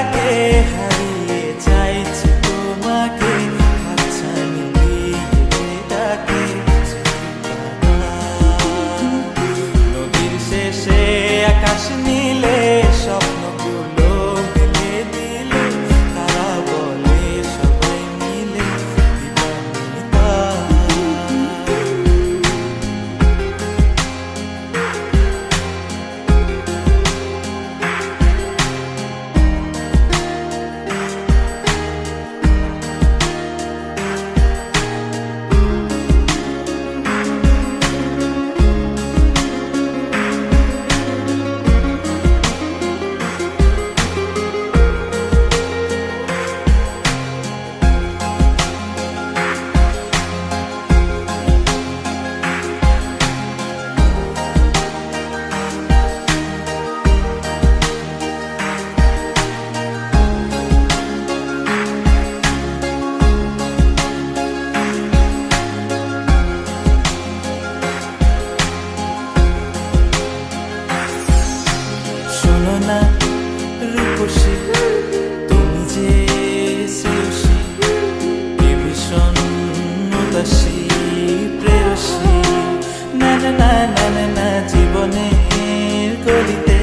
ডাকে হারিয়ে চাইছি তোমাকে, হাতছানি দিয়ে ডাকে নদীর শেষে আকাশ নীলে স্বপ্নগুলো দিলে দিলে তারা বলে সবাই মিলে দিবানিতা। শোনো না রূপসী, তুমি যে শ্রেয়সী, কে ভীষণ উদাসী প্রেয়সী, না না না না না না জীবনের করিতে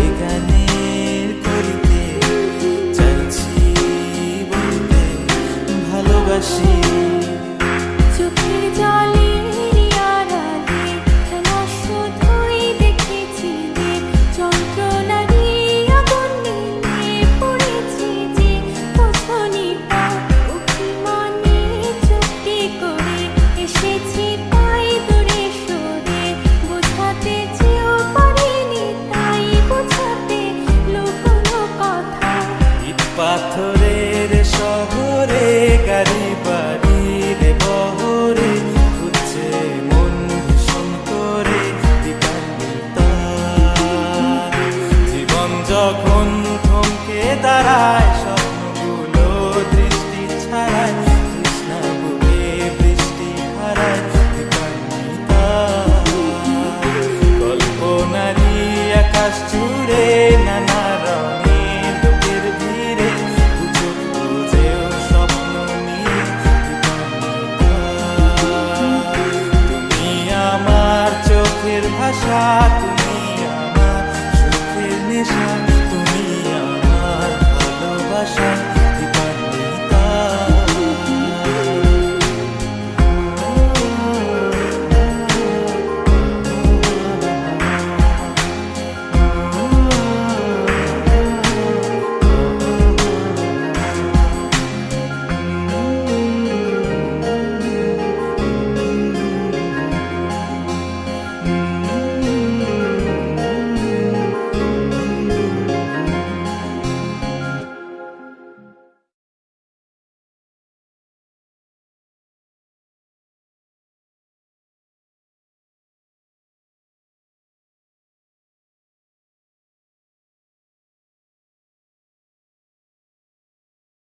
এ গানের করিতে চাইছি বলতে ভালোবাসি। চোখের জলের আড়ালে খেলা শুধুই দেখেছি যে, যন্ত্রণারই আগুন নিয়ে পড়েছি যে, বোঝনি পথ অভিমানে চুক্তি করে এসেছি তাই দূরে সরে, বোঝাতে চেয়েও পারিনি তাই বোঝাতে লুকোনো কথা। ইট পাথরের শহরে গাড়ি বাড়ির বহরে খুঁজছে মন ভীষণ করে দিবানিতা। জীবন যখন থমকে দাঁড়ায়